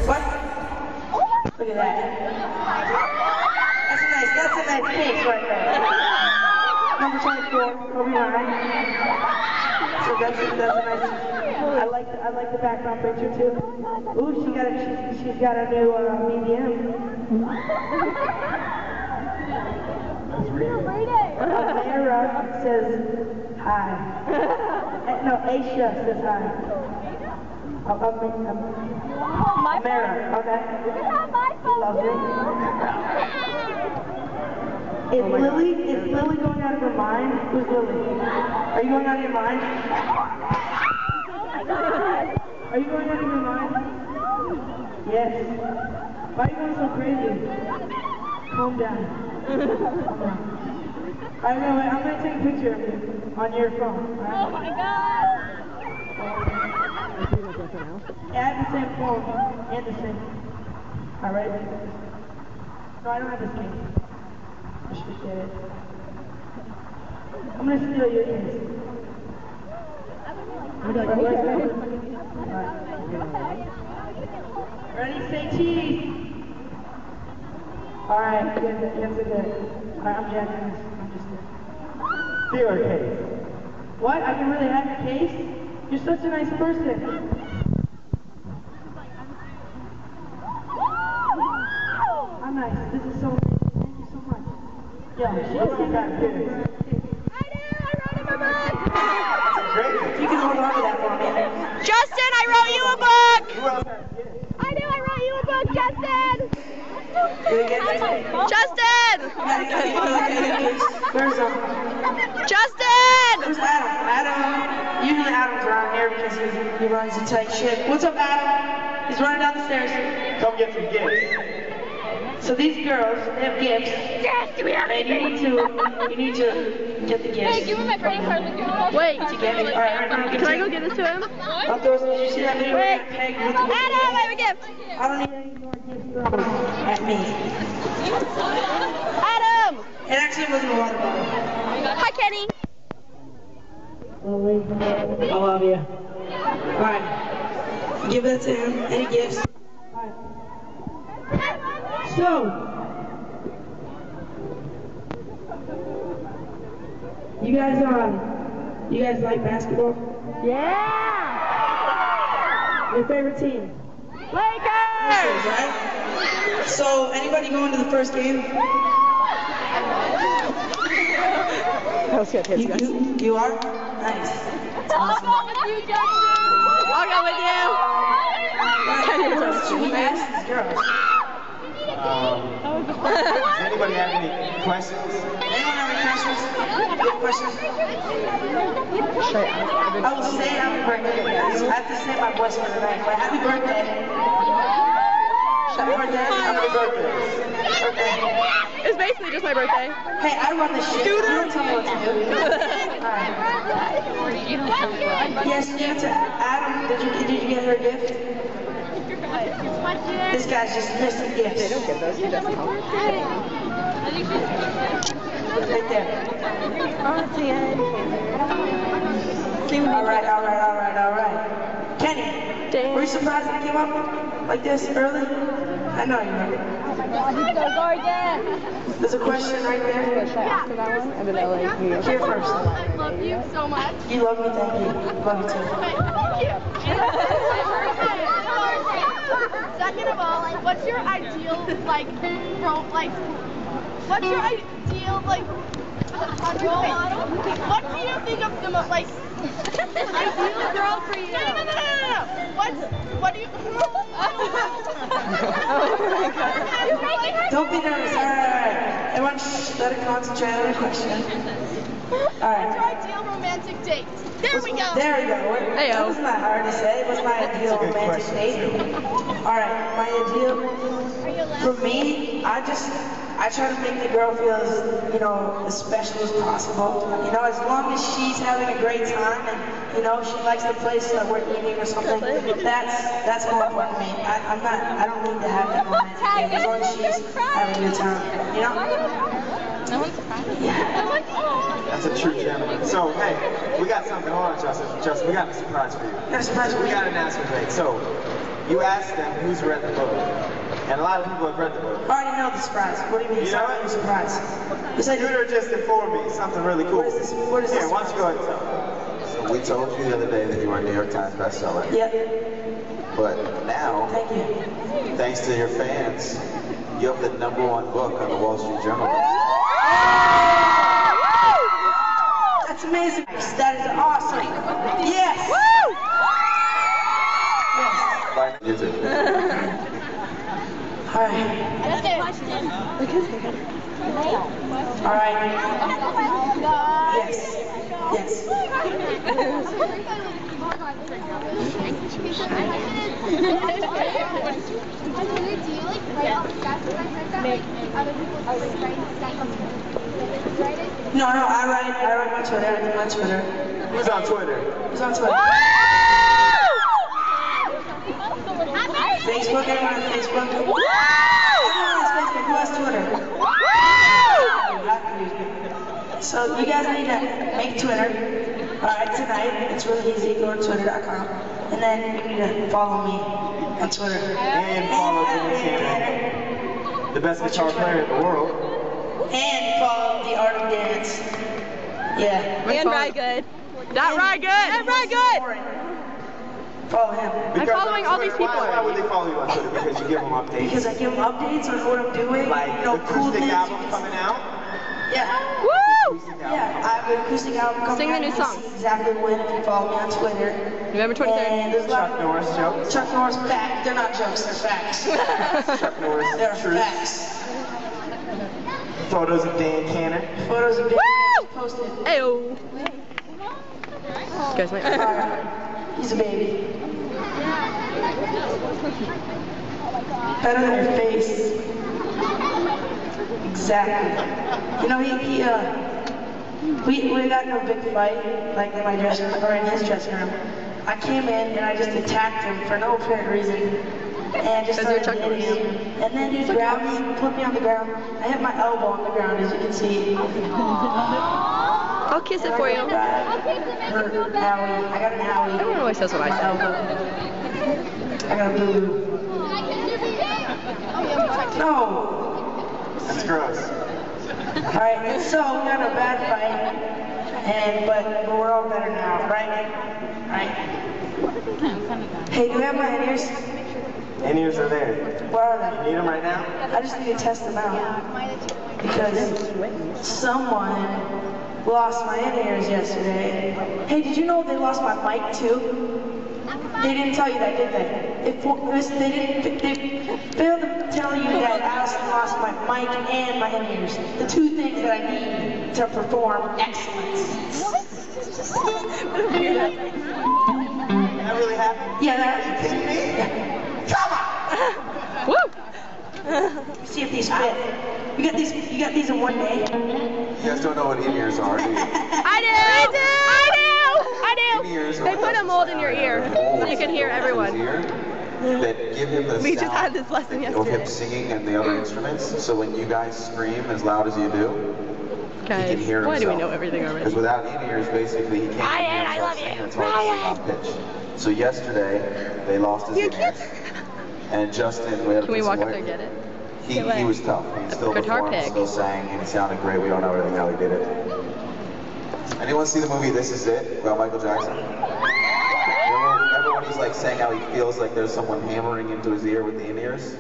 What? Look at that. That's a nice case right there. Number 24, Kobe Ryan. So that's a nice. I like the background picture too. Ooh, she's got a new BBM. Amara says hi. No, Aisha says hi. Amara, okay. Lovely. Is Lily going out of her mind? Who's Lily? Are you going out of your mind? Are you going out of your mind? Yes. Why are you going so crazy? Calm down. I'm gonna take a picture of you on your phone. Right? Oh my God! Yeah, I have the same phone and the same. Alright? No, I don't have the same. I should get it. I'm gonna steal your ears. Ready, say cheese. Alright, good. That's good. Alright, I'm jacking this. I'm just kidding. Steal your case. What? I can really have your case? You're such a nice person. I'm nice. This is so amazing. Thank you so much. Yo, she's got good. I wrote him a book! Great. You can hold on to that for me. Justin, I wrote you a book! I wrote you a book, Justin! Justin! Where's Justin! Where's Adam? Usually Adam's around here because he runs a tight ship. What's up, Adam? He's running down the stairs. Come get some gifts. So these girls, they have gifts. Yes, we have And you need to get the gifts. Hey, give me my credit card. Wait. To get me. Alright, Can I go give this to him? I'll throw some. Did you see that video? Wait. Peg Adam, I have a gift. I don't need any more gifts thrown at me. Adam! It actually wasn't a water bottle. Hi, Kenny. Lily, I love you. Alright. Give that to him. Any gifts? Alright. So, you guys like basketball? Yeah! Your favorite team? Lakers! Right? So, anybody going to the first game? That was good. You are? Nice. I'll go with you, Justin! I'll go with you! Should we ask these girls? Does anybody have any questions? Anyone have any questions? Good questions? I will say happy birthday. I have to say my voice for tonight. But happy birthday. Happy birthday. Happy birthday. It's basically just my birthday. Hey, I run this shit. You don't tell me what to do. Alright. Yes, give it to Adam. Did you get her a gift? This guy's just missing gifts. They don't get those. He doesn't help. Right there. Oh, it's the end. Alright. Kenny, were you surprised that I came up like this early? I know you were. He's so gorgeous! There's a question right there. Should I ask her that one? I'm in LA, New York. Here first. I love you so much. You love me, thank you. Love you too. Second of all, what's your ideal, role model? What do you think of the most, ideal girl for you? No. What do you... Don't be nervous. Alright. Everyone, let her concentrate on the question. What's your Alright. ideal romantic date? There we go. There we go. Hey-o. That was not hard to say. What's my ideal romantic date? Alright, my ideal... For me, I try to make the girl feel as, as special as possible. As long as she's having a great time and, she likes the place that we're eating or something, that's more important to me. I don't need to have that romantic date as long as she's having a good time, No one's surprised. That's a true gentleman. So, hey, we got something on, Justin. Justin, we got a surprise for you. Got a surprise for We me? got an announcement to make. So, you asked them who's read the book. And a lot of people have read the book. I already know the surprise. What do you mean? You know it? Surprise. Yes, I do. Twitter just informed me something really cool. What is this? What is Here, this? why don't you go ahead and tell them? So we told you the other day that you were a New York Times bestseller. Yep. But now, Thank you. thanks to your fans, you have the #1 book on the Wall Street Journal. That's amazing. That is awesome. Yes. Yes. Bye. You too. All right. All right. Yes. Yes. No, I write my Twitter. I do my Twitter. Who's on Twitter? Who's on Twitter? Facebook, anyone on Facebook? Everyone has Facebook. Who has Twitter? So you guys need to make Twitter. Alright, tonight. It's really easy. Go to twitter.com. And then you need to follow me on Twitter. And follow Jimmy Cannon, the best guitar player in the world. And follow the Art of Dance. Yeah. And Ride Good. That Ride Good. That Ride Good. Follow him. Because following on all these Twitter, people Why would they follow you on Twitter? Because you give them updates. Because I give him updates on what I'm doing. Like You know, the cool acoustic things. album coming out. Yeah. Woo! Acoustic album. Yeah, I have an acoustic album coming Sing the out. new You can song. see exactly when if you follow me on Twitter. November 23rd. And there's a lot Chuck Norris jokes. Chuck Norris facts. They're not jokes, they're facts. Chuck Norris They're truths. facts. Photos of Dan Cannon. Photos of Woo! babies posted. Ayo. Guys, my He's a baby. Better than your face. Exactly. You know, we got into a big fight, like in my dressing room, or in his dressing room. I came in and I just attacked him for no apparent reason. And just Because started you're Chuck hitting Norris. him. And then he grabbed me, put me on the ground. I hit my elbow on the ground, as you can see. I'll kiss it for you. Hurt Howie. I got an Howie. Everyone always says what I My say. elbow. I got a boo-boo. No. That's gross. Alright, and so we got a bad fight, but we're all better now, right? Right? Hey, do you have my in-ears? In-ears are there. Where are they? Need them right now? I just need to test them out. Because someone lost my in-ears yesterday. Hey, did you know they lost my mic too? They didn't tell you that, did they? They failed to tell you that I lost my mic and my in-ears. The two things that I need to perform excellence. That really happened? Yeah, that. Kidding me? Yeah. Woo! Let me see if these fit. You got these in one day? You guys don't know what in-ears are, do you? I do! In-ears are They put a mold in your ear so you can hear His everyone. ear that give him the We just sound had this lesson of him yesterday. singing and the other instruments. So when you guys scream as loud as you do, he can Guys, hear himself. why do we know everything Because already? without in-ears, basically, he can't Ryan, I hear love himself you. sing. It's hard to sing off pitch. So yesterday, they lost his in-ears. And Justin, Can we walk up there and get it? He was tough. He still Guitar performed, pick. still sang, and he sounded great. We don't know everything how he did it. Anyone see the movie This Is It about Michael Jackson? Remember when he's like saying how he feels like there's someone hammering into his ear with the in-ears?